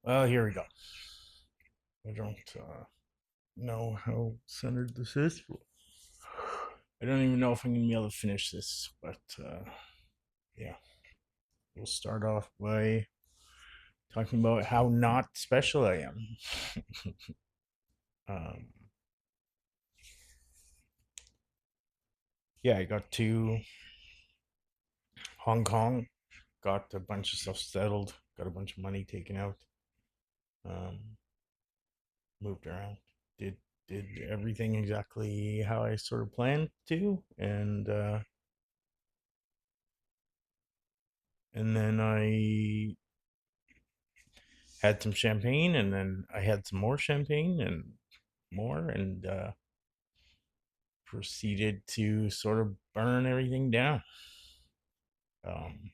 Well, here we go. I don't know how centered this is. I don't even know if I'm going to be able to finish this, but yeah. We'll start off by talking about how not special I am. um, yeah, I got to Hong Kong, got a bunch of stuff settled, got a bunch of money taken out, um, moved around, did did everything exactly how I sort of planned to, and then I had some champagne, and then I had some more champagne and more, and proceeded to sort of burn everything down. Um,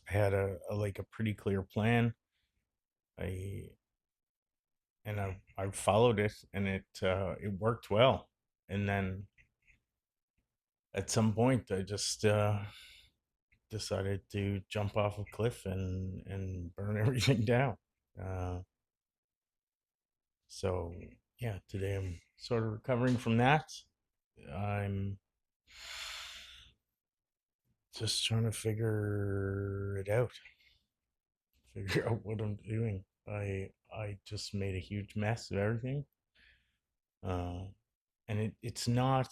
I had a like a pretty clear plan. I I followed it, and it worked well. And then at some point, I just decided to jump off a cliff and burn everything down. Uh, so yeah, today I'm sort of recovering from that. I'm just trying to figure it out, figure out what I'm doing. I just made a huge mess of everything, uh, and it's not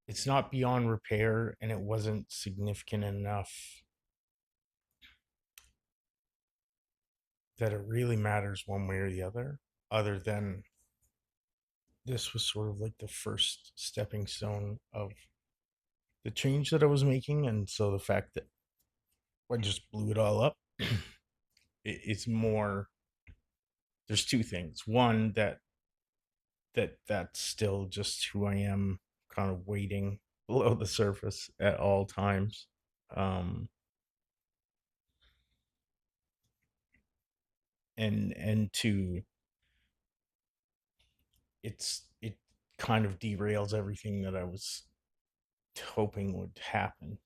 it's not beyond repair, and it wasn't significant enough that it really matters one way or the other. Other than this was sort of like the first stepping stone of the change that I was making, and so the fact that I just blew it all up, it's more. There's two things. One, that's still just who I am, kind of waiting below the surface at all times. Um, and two, it kind of derails everything that I was hoping would happen.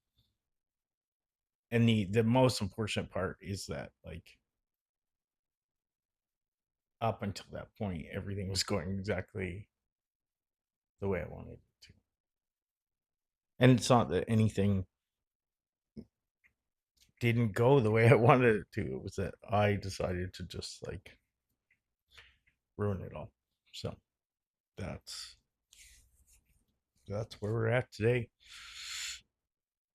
And the most unfortunate part is that, like, up until that point, everything was going exactly the way I wanted it to. And it's not that anything didn't go the way I wanted it to. It was that I decided to just like ruin it all. So that's that's where we're at today.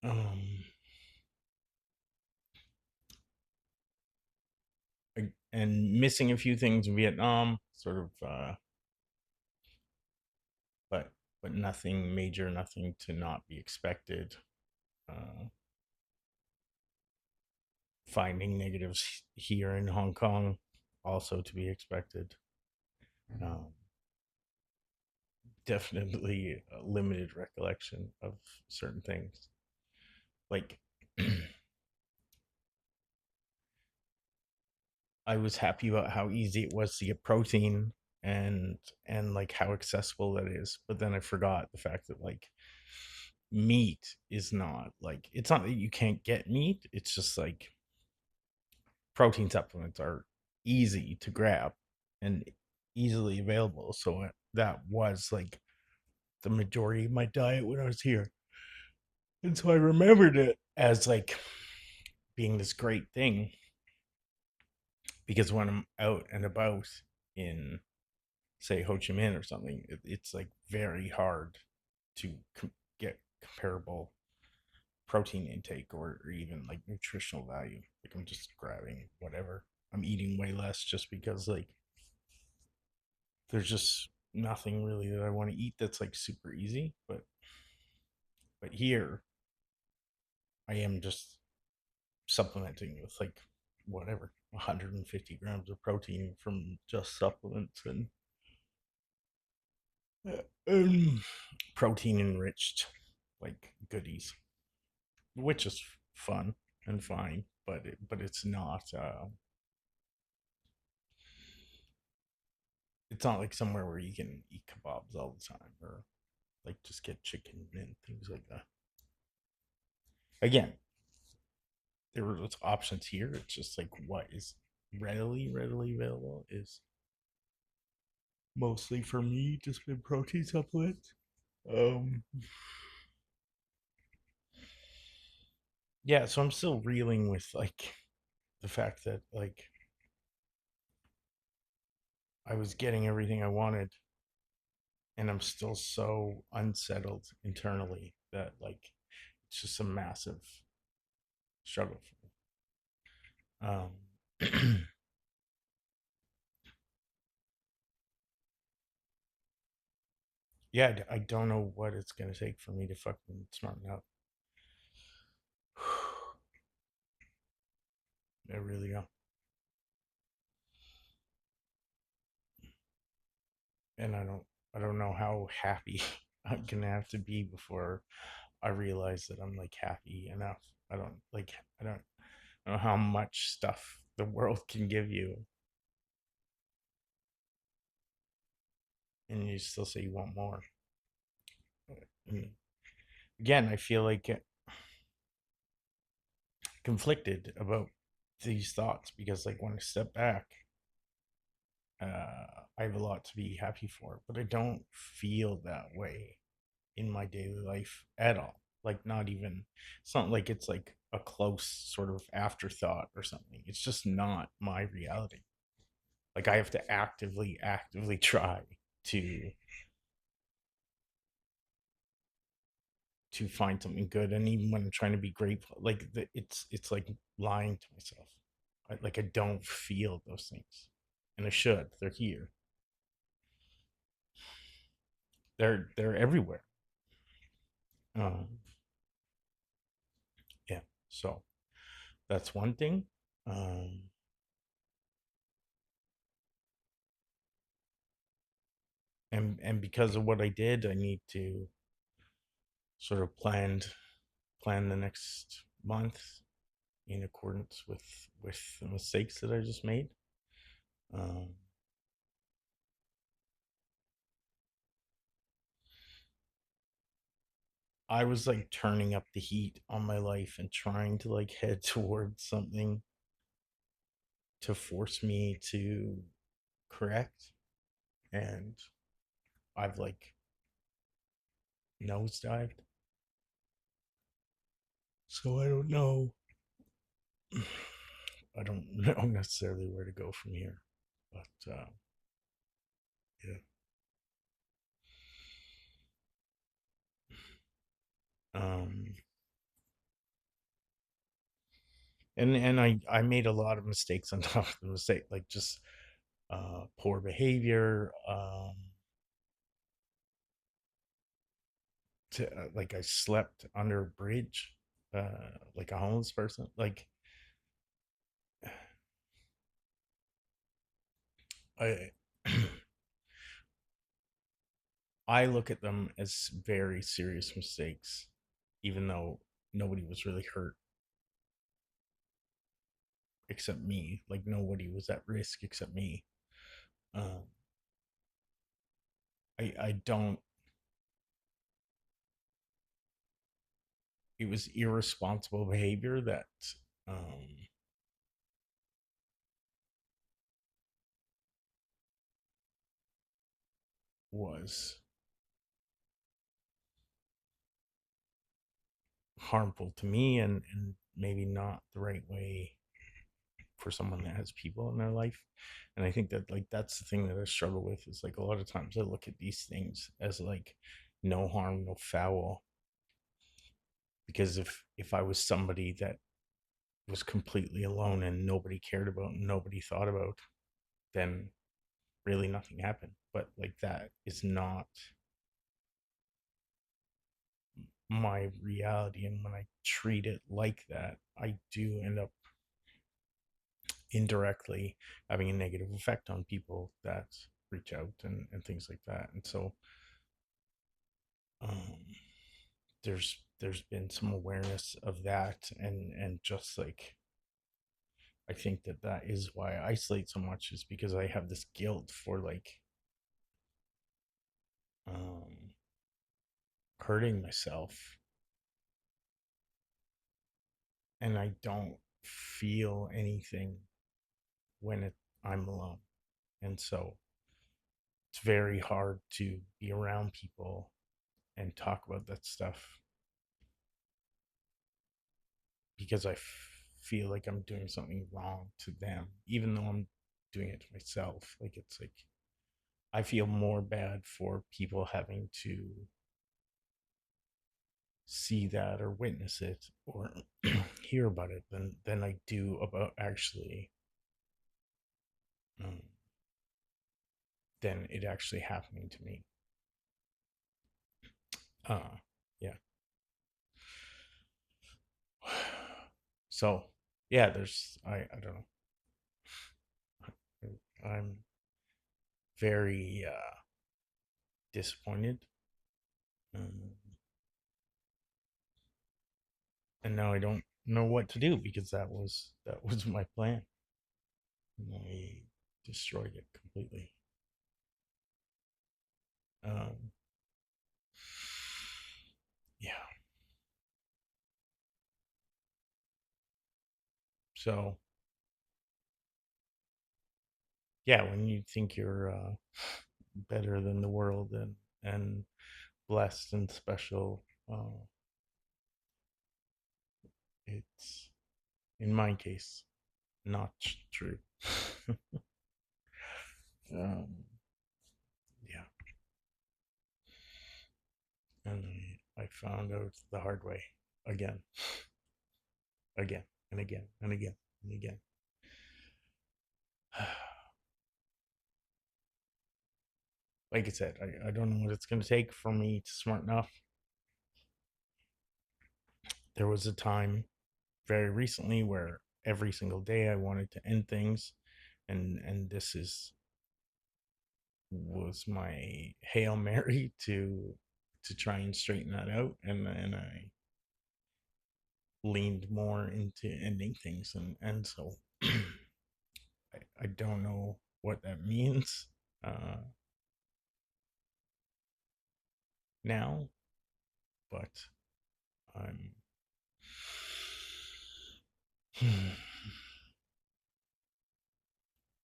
Um, and missing a few things in Vietnam, sort of, but nothing major, nothing to not be expected. Uh, Finding negatives here in Hong Kong, also to be expected. Um, Definitely a limited recollection of certain things. Like, I was happy about how easy it was to get protein, and like how accessible that is. But then I forgot the fact that, like, meat is not like, it's not that you can't get meat. It's just like protein supplements are easy to grab and easily available. So that was like the majority of my diet when I was here. And so I remembered it as like being this great thing, because when I'm out and about in, say, Ho Chi Minh or something, it's like very hard to get comparable protein intake, or even like nutritional value. Like, I'm just grabbing whatever. I'm eating way less just because, like, there's just nothing really that I want to eat that's like super easy. But here I am just supplementing with like whatever 150 grams of protein from just supplements, and protein enriched like goodies, which is fun and fine, but it's not like somewhere where you can eat kebabs all the time, or like just get chicken and things like that. again, there were options here. It's just like what is readily available is mostly for me just been protein supplements. Um, yeah, so I'm still reeling with like the fact that like I was getting everything I wanted, and I'm still so unsettled internally that like it's just a massive struggle for me. Yeah, I don't know what it's gonna take for me to fucking smarten up. I really don't, and I don't know how happy I'm gonna have to be before I realize that I'm like happy enough. I don't like I don't know how much stuff the world can give you, and you still say you want more. I mean, again, I feel like conflicted about these thoughts because, like, when I step back, I have a lot to be happy for, but I don't feel that way in my daily life at all. Like, not even, it's not like it's like a close sort of afterthought or something. It's just not my reality. Like, I have to actively try to to find something good, and even when I'm trying to be grateful, like it's like lying to myself. Like I don't feel those things, and I should. They're here. They're everywhere. Um, yeah. So that's one thing. Um, and because of what I did, I need to sort of plan the next month in accordance with the mistakes that I just made. Um, I was like turning up the heat on my life and trying to like head towards something to force me to correct. And I've like nosedived. So I don't know. I don't know necessarily where to go from here. But yeah. Um, and I made a lot of mistakes on top of the mistake, like just poor behavior. Like I slept under a bridge, like a homeless person. Like I I look at them as very serious mistakes, even though nobody was really hurt except me. Like nobody was at risk except me. Um, I don't. It was irresponsible behavior that um, was harmful to me, and maybe not the right way for someone that has people in their life. And I think that like that's the thing that I struggle with is like a lot of times I look at these things as like no harm, no foul. Because if I was somebody that was completely alone and nobody cared about and nobody thought about, then really nothing happened. But like that is not my reality. And when I treat it like that, I do end up indirectly having a negative effect on people that reach out and things like that. And so um, there's been some awareness of that, and just like I think that that is why I isolate so much is because I have this guilt for like um, hurting myself and I don't feel anything when I'm alone. And so it's very hard to be around people and talk about that stuff because feel like I'm doing something wrong to them, even though I'm doing it to myself. Like, it's like I feel more bad for people having to see that or witness it or hear about it than I do about actually um, than it actually happening to me. Yeah. So yeah, there's I don't know. I'm very disappointed, um, and now I don't know what to do because that was my plan, and I destroyed it completely. Um, yeah. So yeah, when you think you're better than the world and blessed and special, it's in my case not true. um, yeah, and I found out the hard way again, again and again and again and again. Like I said, I don't know what it's going to take for me to smarten up. There was a time very recently where every single day I wanted to end things, and this is was my Hail Mary to try and straighten that out, and I leaned more into ending things, and so I don't know what that means uh now, but I'm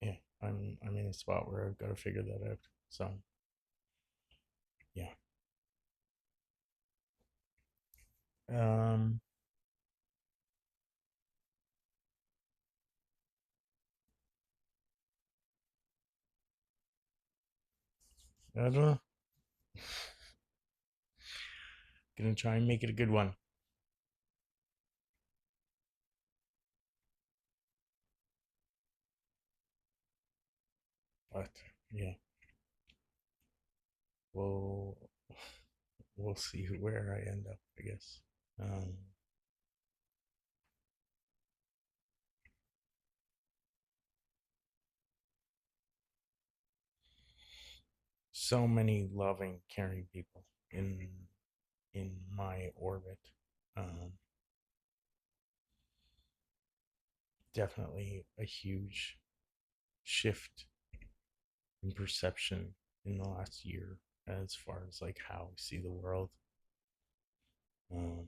yeah, I'm in a spot where I've got to figure that out. So yeah. Um I don't know. Gonna try and make it a good one. But yeah, we'll we'll see where I end up, I guess. Um so many loving, caring people in my orbit. Um Definitely a huge shift in perception in the last year as far as like how we see the world. Um,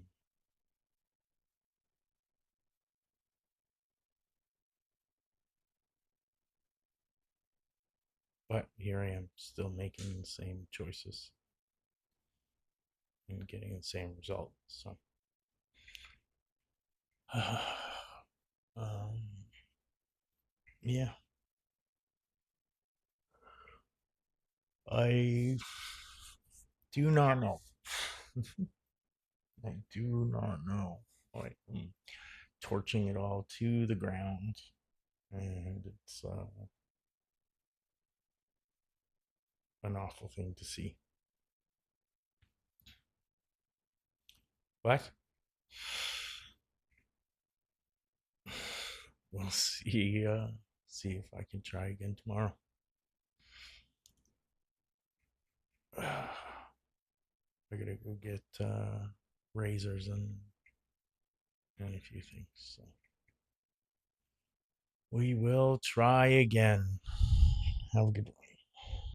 but here I am still making the same choices and getting the same results. So, um, yeah, I do not know. I do not know. I'm torching it all to the ground, and it's an awful thing to see. But we'll see. See if I can try again tomorrow. I gotta go get razors and a few things. So we will try again. Have a good one.